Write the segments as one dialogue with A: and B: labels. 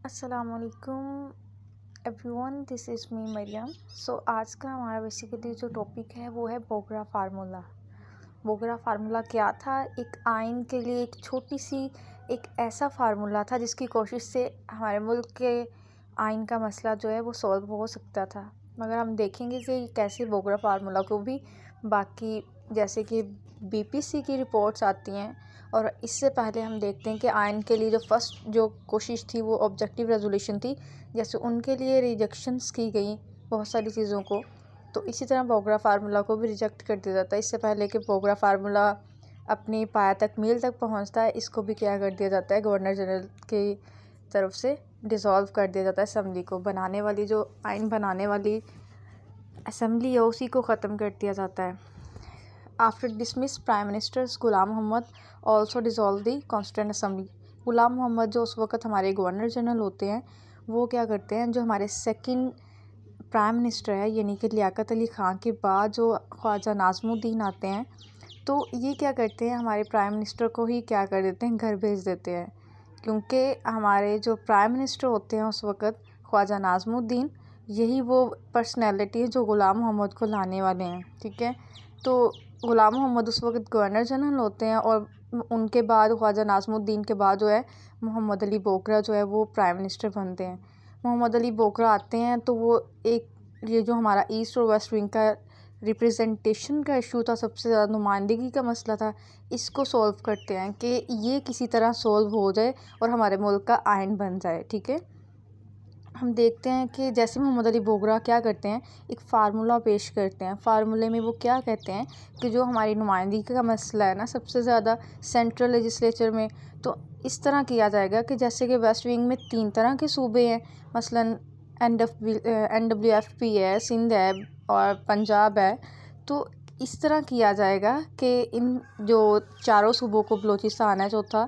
A: असलकुम everyone, this is me Maryam. आज का हमारा बेसिकली जो टॉपिक है वो है बोगरा फार्मूला। बोगरा फार्मूला क्या था? एक आइन के लिए एक छोटी सी एक ऐसा फार्मूला था जिसकी कोशिश से हमारे मुल्क के आइन का मसला जो है वो सॉल्व हो सकता था। मगर हम देखेंगे कि कैसे बोगरा फार्मूला को भी बाकी जैसे कि बीपीसी की रिपोर्ट्स आती हैं, और इससे पहले हम देखते हैं कि आयन के लिए जो फर्स्ट जो कोशिश थी वो ऑब्जेक्टिव रेजोल्यूशन थी, जैसे उनके लिए रिजेक्शंस की गई बहुत सारी चीज़ों को, तो इसी तरह बोगरा फार्मूला को भी रिजेक्ट कर दिया जाता है। इससे पहले कि बोगरा फार्मूला अपनी पाया तकमील तक पहुंचता है, इसको भी क्या कर दिया जाता है, गवर्नर जनरल की तरफ से डिसॉल्व कर दिया जाता है। असम्बली को बनाने वाली जो आइन बनाने वाली असम्बली है उसी को ख़त्म कर दिया जाता है। आफ्टर डिसमिस प्राइम मिनिस्टर गुलाम मोहम्मद ऑल्सो डिज़ोल्व दी कॉन्स्टिट्यूंट असम्बली। गुलाम मोहम्मद जो उस वक्त हमारे गवर्नर जनरल होते हैं, वो क्या करते हैं, जो हमारे सेकंड प्राइम मिनिस्टर है यानी कि लियाकत अली ख़ान के बाद जो ख्वाजा नाज़मुद्दीन आते हैं, तो ये क्या करते हैं, हमारे प्राइम मिनिस्टर को ही क्या कर देते हैं, घर भेज देते हैं। क्योंकि हमारे जो प्राइम मिनिस्टर होते हैं उस वक़्त ख्वाजा नाज़मुद्दीन, यही वो पर्सनैलिटी है जो ग़ुलाम मोहम्मद को लाने वाले हैं। ठीक है, तो ग़ुलाम मोहम्मद उस वक़्त गवर्नर जनरल होते हैं, और उनके बाद ख्वाजा नाज़मुद्दीन के बाद जो है मोहम्मद अली बोगरा जो है वो प्राइम मिनिस्टर बनते हैं। मोहम्मद अली बोगरा आते हैं तो वो एक ये जो हमारा ईस्ट और वेस्ट विंग का रिप्रेजेंटेशन का इशू था, सबसे ज़्यादा नुमाइंदगी का मसला था, इसको सॉल्व करते हैं कि ये किसी तरह सॉल्व हो जाए और हमारे मुल्क का आइन बन जाए। ठीक है, हम देखते हैं कि जैसे मोहम्मद अली बोगरा क्या करते हैं, एक फ़ार्मूला पेश करते हैं। फ़ार्मूले में वो क्या कहते हैं कि जो हमारी नुमाइंदगी का मसला है ना, सबसे ज़्यादा सेंट्रल लेजिस्लेचर में, तो इस तरह किया जाएगा कि जैसे कि वेस्ट विंग में 3 तरह के सूबे हैं, मसलन NWFP है, सिंध है और पंजाब है। तो इस तरह किया जाएगा कि इन जो चारों सूबों को, बलूचिस्तान है चौथा,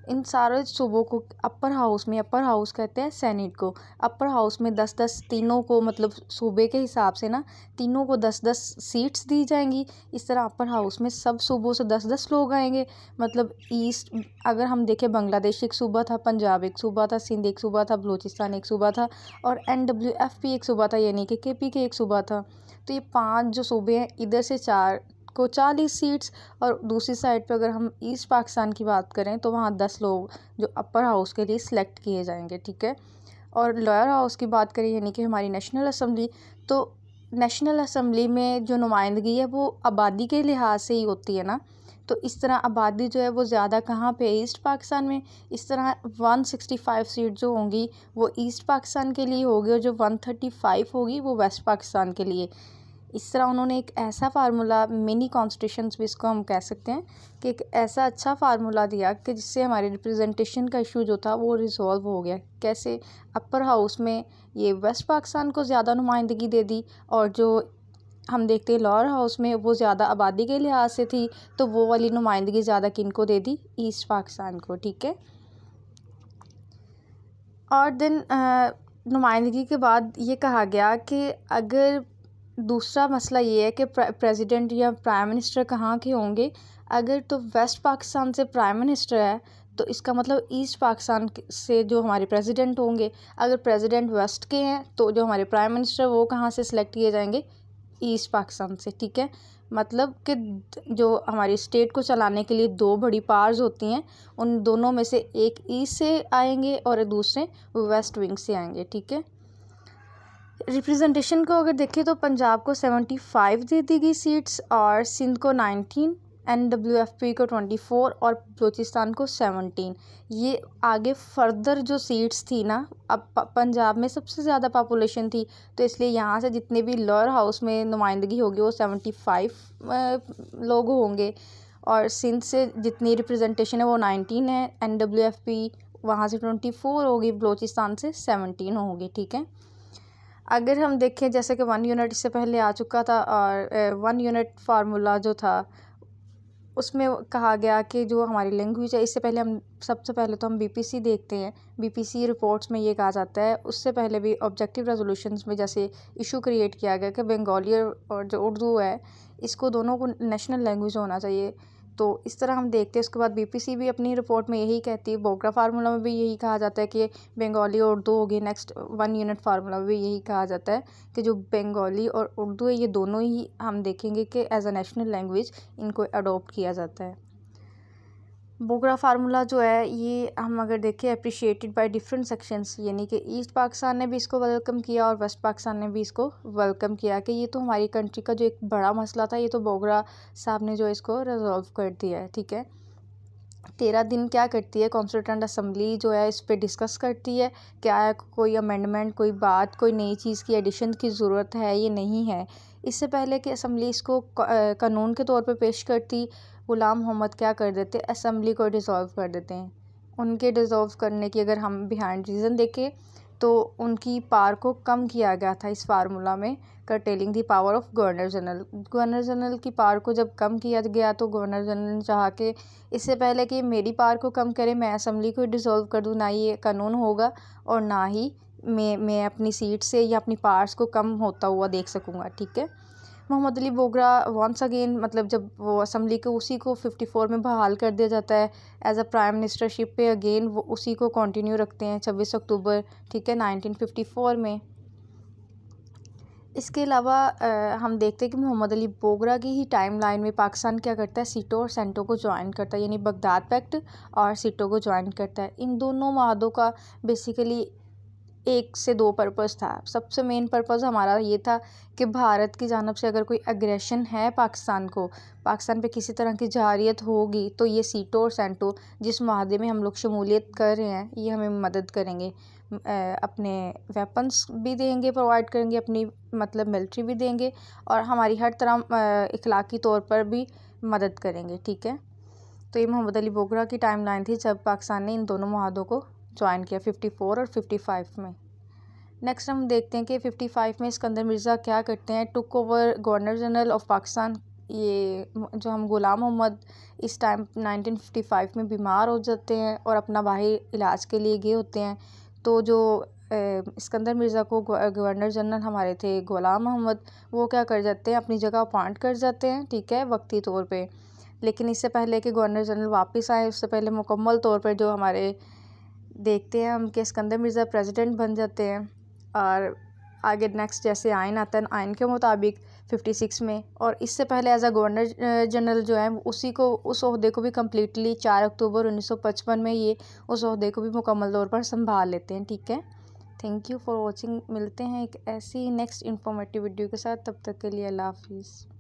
A: इन सारे सूबों को अपर हाउस कहते हैं सेनेट को, अपर हाउस में 10-10 तीनों को, मतलब सूबे के हिसाब से ना, तीनों को 10-10 सीट्स दी जाएंगी। इस तरह अपर हाउस में सब सूबों से 10-10 लोग आएंगे। मतलब ईस्ट अगर हम देखें, बांग्लादेश एक सूबा था, पंजाब एक सूबा था, सिंध एक सूबा था, बलूचिस्तान एक सूबा था और NWFP एक सूबा था, यानी कि KP एक सूबा था। तो ये 5 जो सूबे हैं, इधर से 4 को 40 सीट्स, और दूसरी साइड पे अगर हम ईस्ट पाकिस्तान की बात करें तो वहाँ 10 लोग जो अपर हाउस के लिए सिलेक्ट किए जाएंगे। ठीक है, और लोअर हाउस की बात करें यानी कि हमारी नेशनल असम्बली, तो नेशनल असम्बली में जो नुमाइंदगी है वो आबादी के लिहाज से ही होती है ना, तो इस तरह आबादी जो है वो ज़्यादा कहाँ पे, ईस्ट पाकिस्तान में। इस तरह 165 सीट जो होंगी वो ईस्ट पाकिस्तान के लिए होगी, और जो 135 होगी वो वेस्ट पाकिस्तान के लिए। इस तरह उन्होंने एक ऐसा फार्मूला, मिनी कॉन्स्टिट्यूशंस भी इसको हम कह सकते हैं, कि एक ऐसा अच्छा फार्मूला दिया कि जिससे हमारे रिप्रेजेंटेशन का इशू जो था वो रिजॉल्व हो गया। कैसे? अपर हाउस में ये वेस्ट पाकिस्तान को ज़्यादा नुमाइंदगी दे दी, और जो हम देखते हैं लोअर हाउस में वो ज़्यादा आबादी के लिहाज से थी, तो वो वाली नुमाइंदगी ज़्यादा किन को दे दी, ईस्ट पाकिस्तान को। ठीक है, और देन नुमाइंदगी के बाद ये कहा गया कि अगर दूसरा मसला ये है कि प्रेसिडेंट या प्राइम मिनिस्टर कहाँ के होंगे, अगर तो वेस्ट पाकिस्तान से प्राइम मिनिस्टर है तो इसका मतलब ईस्ट पाकिस्तान से जो हमारे प्रेसिडेंट होंगे। अगर प्रेसिडेंट वेस्ट के हैं तो जो हमारे प्राइम मिनिस्टर वो कहाँ से सिलेक्ट किए जाएंगे, ईस्ट पाकिस्तान से। ठीक है, मतलब कि जो हमारी स्टेट को चलाने के लिए 2 बड़ी पावर्स होती हैं, उन दोनों में से एक ईस्ट से आएंगे और दूसरे वेस्ट विंग से आएंगे। ठीक है, रिप्रेजेंटेशन को अगर देखें तो पंजाब को 75 दे दी गई सीट्स, और सिंध को 19, NWFP को 24 और बलूचिस्तान को 17। ये आगे फर्दर जो सीट्स थी ना, अब पंजाब में सबसे ज़्यादा पॉपुलेशन थी, तो इसलिए यहाँ से जितने भी लोअर हाउस में नुमाइंदगी होगी वो 75 लोग होंगे, और सिंध से जितनी रिप्रेजेंटेशन है वो 19 है, NWFP वहाँ से 24 होगी, बलूचिस्तान से 17 होगी। ठीक है, अगर हम देखें जैसे कि 1 यूनिट इससे पहले आ चुका था, और 1 यूनिट फार्मूला जो था उसमें कहा गया कि जो हमारी लैंग्वेज है, इससे पहले हम सबसे पहले तो हम बीपीसी देखते हैं। बीपीसी रिपोर्ट्स में ये कहा जाता है, उससे पहले भी ऑब्जेक्टिव रेजोल्यूशंस में जैसे इशू क्रिएट किया गया कि बंगाली और जो उर्दू है, इसको दोनों को नेशनल लैंग्वेज होना चाहिए। तो इस तरह हम देखते हैं। उसके बाद बीपीसी भी अपनी रिपोर्ट में यही कहती है, बोगरा फार्मूला में भी यही कहा जाता है कि बंगाली और उर्दू होगी। नेक्स्ट 1 यूनिट फार्मूला में भी यही कहा जाता है कि जो बंगाली और उर्दू है ये दोनों ही हम देखेंगे कि एज अ नेशनल लैंग्वेज इनको अडोप्ट किया जाता है। बोगरा फार्मूला जो है ये हम अगर देखें अप्रिशिएटेड बाय डिफरेंट सेक्शंस, यानी कि ईस्ट पाकिस्तान ने भी इसको वेलकम किया और वेस्ट पाकिस्तान ने भी इसको वेलकम किया कि ये तो हमारी कंट्री का जो एक बड़ा मसला था, ये तो बोगरा साहब ने जो इसको रिजॉल्व कर दिया है। ठीक है, 13 दिन क्या करती है कॉन्स्टिट्यूएंट असेंबली जो है इस पर डिस्कस करती है, क्या है कोई अमेंडमेंट, कोई बात, कोई नई चीज़ की एडिशन की ज़रूरत है ये नहीं है। इससे पहले कि असेंबली इसको कानून के तौर पे पेश करती, गुलाम मोहम्मद क्या कर देते, असेंबली को डिसॉल्व कर देते हैं। उनके डिसॉल्व करने की अगर हम बिहाइंड रीज़न देखें तो उनकी पावर को कम किया गया था इस फार्मूला में, curtailing the power of governor general. Governor general की पावर को जब कम किया गया तो गवर्नर जनरल ने चाहा कि इससे पहले कि मेरी पावर को कम करे मैं असेंबली को डिसॉल्व कर दूँ, ना ये कानून होगा और ना ही मैं अपनी सीट से या अपनी पावर्स को कम होता हुआ देख सकूँगा। ठीक है, मोहम्मद अली बोगरा वंस अगेन, मतलब जब वो असेंबली को उसी को 54 में बहाल कर दिया जाता है एज अ प्राइम मिनिस्टरशिप पे, अगेन वो उसी को कंटिन्यू रखते हैं 26 अक्टूबर, ठीक है, 1954 में। इसके अलावा हम देखते हैं कि मोहम्मद अली बोगरा की ही टाइम लाइन में पाकिस्तान क्या करता है, सीटो और सेंटो को ज्वाइन करता है, यानी बगदाद पैक्ट और सीटो को ज्वाइन करता है। इन दोनों महादों का बेसिकली 1 से 2 पर्पज़ था। सबसे मेन पर्पज़ हमारा ये था कि भारत की जानिब से अगर कोई एग्रेशन है पाकिस्तान पे किसी तरह की जारियत होगी तो ये सीटो और सेंटो जिस माहदे में हम लोग शमूलियत कर रहे हैं ये हमें मदद करेंगे, अपने वेपन्स भी देंगे, प्रोवाइड करेंगे, अपनी मतलब मिलिट्री भी देंगे और हमारी हर तरह इखलाकी तौर पर भी मदद करेंगे। ठीक है, तो ये मोहम्मद अली बोगरा की टाइम लाइन थी जब पाकिस्तान ने इन दोनों महादों को ज्वाइन किया 54 और 55 में। नेक्स्ट हम देखते हैं कि 55 में सिकंदर मिर्ज़ा क्या करते हैं, took over governor general of Pakistan. ये जो हम गुलाम मोहम्मद इस टाइम 1955 में बीमार हो जाते हैं और अपना बाहर इलाज के लिए गए होते हैं। तो जो सिकंदर मिर्ज़ा को गवर्नर जनरल हमारे थे गुलाम मोहम्मद, वो क्या कर जाते हैं, अपनी जगह अपॉइंट कर जाते हैं, ठीक है, वक्ती तौर पे। लेकिन इससे पहले कि गवर्नर जनरल वापस आए उससे पहले मुकम्मल तौर पर जो हमारे देखते हैं हम कि सिकंदर मिर्ज़ा प्रेसिडेंट बन जाते हैं। और आगे नेक्स्ट जैसे आइन आता है, आइन के मुताबिक 56 में, और इससे पहले एज अ गवर्नर जनरल जो है उस ओहदे को भी कम्प्लीटली 4 अक्टूबर 1955 में ये उस ओहदे को भी मुकम्मल तौर पर संभाल लेते हैं। ठीक है, थैंक यू फॉर वॉचिंग। मिलते हैं एक ऐसी नेक्स्ट इन्फॉर्मेटिव वीडियो के साथ, तब तक के लिए अल्लाह हाफिज़।